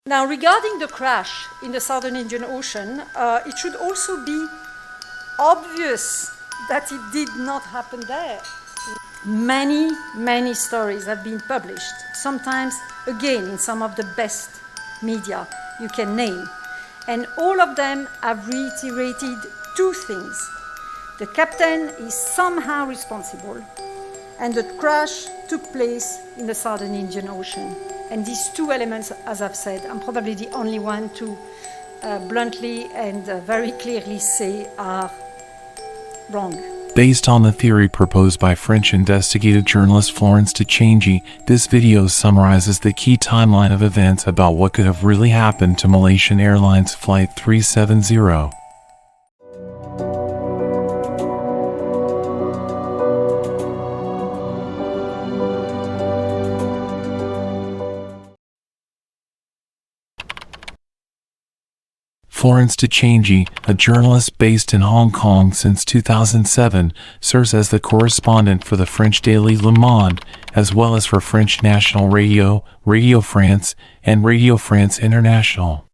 Now, regarding the crash in the Southern Indian Ocean, it should also be obvious that it did not happen there. Many stories have been published, sometimes again in some of the best media you can name, and all of them have reiterated two things. The captain is somehow responsible, and the crash took place in the Southern Indian Ocean. And these two elements, as I've said, I'm probably the only one to bluntly and very clearly say are wrong. Based on the theory proposed by French investigative journalist Florence de Changy, this video summarizes the key timeline of events about what could have really happened to Malaysian Airlines Flight 370. Florence de Changy, a journalist based in Hong Kong since 2007, serves as the correspondent for the French daily Le Monde, as well as for French National Radio, Radio France, and Radio France International.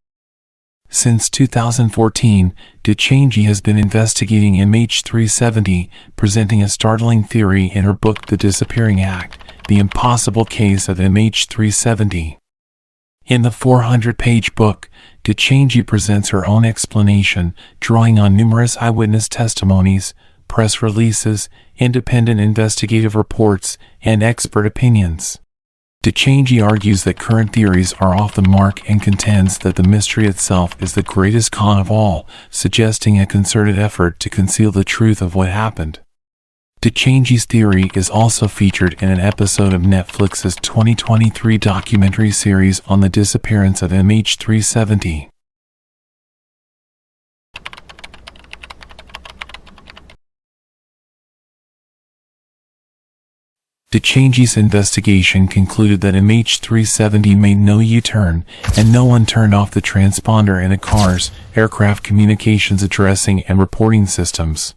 Since 2014, de Changy has been investigating MH370, presenting a startling theory in her book The Disappearing Act, The Impossible Case of MH370. In the 400-page book, de Changy presents her own explanation, drawing on numerous eyewitness testimonies, press releases, independent investigative reports, and expert opinions. De Changy argues that current theories are off the mark and contends that the mystery itself is the greatest con of all, suggesting a concerted effort to conceal the truth of what happened. De Changy's theory is also featured in an episode of Netflix's 2023 documentary series on the disappearance of MH370. De Changy's investigation concluded that MH370 made no U-turn, and no one turned off the transponder in a car's aircraft communications addressing and reporting systems.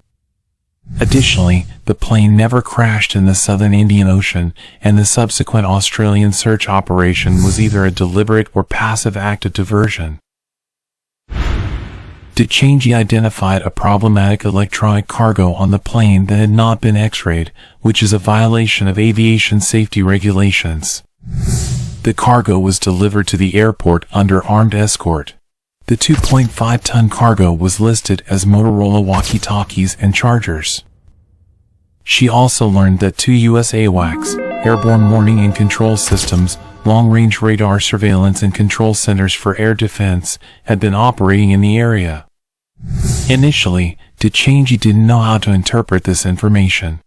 Additionally, the plane never crashed in the Southern Indian Ocean, and the subsequent Australian search operation was either a deliberate or passive act of diversion. De Changy identified a problematic electronic cargo on the plane that had not been X-rayed, which is a violation of aviation safety regulations. The cargo was delivered to the airport under armed escort. The 2.5-ton cargo was listed as Motorola walkie-talkies and chargers. She also learned that two U.S. AWACS, Airborne Warning and Control Systems, long-range radar surveillance and control centers for air defense, had been operating in the area. Initially, de Changy didn't know how to interpret this information.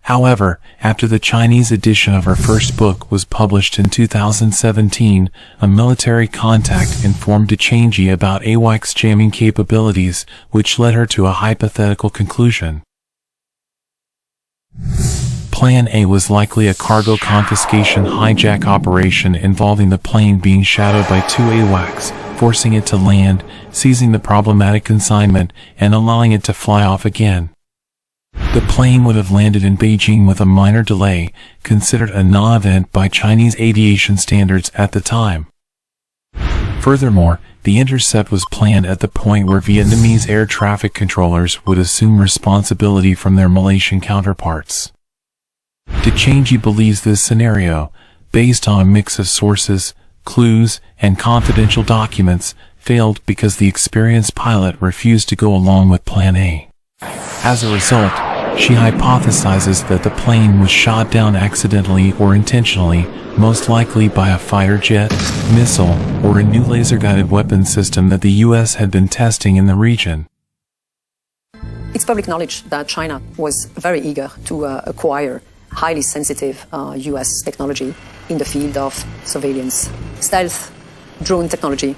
However, after the Chinese edition of her first book was published in 2017, a military contact informed de Changy about AWACS jamming capabilities, which led her to a hypothetical conclusion. Plan A was likely a cargo confiscation hijack operation involving the plane being shadowed by two AWACS, forcing it to land, seizing the problematic consignment, and allowing it to fly off again. The plane would have landed in Beijing with a minor delay, considered a non-event by Chinese aviation standards at the time. Furthermore, the intercept was planned at the point where Vietnamese air traffic controllers would assume responsibility from their Malaysian counterparts. De Changy believes this scenario, based on a mix of sources, clues, and confidential documents, failed because the experienced pilot refused to go along with Plan A. As a result, she hypothesizes that the plane was shot down accidentally or intentionally, most likely by a fighter jet, missile, or a new laser-guided weapon system that the U.S. had been testing in the region. It's public knowledge that China was very eager to acquire highly sensitive U.S. technology in the field of surveillance, stealth, drone technology.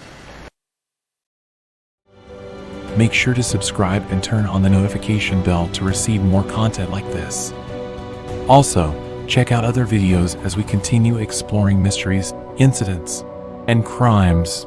Make sure to subscribe and turn on the notification bell to receive more content like this. Also, check out other videos as we continue exploring mysteries, incidents, and crimes.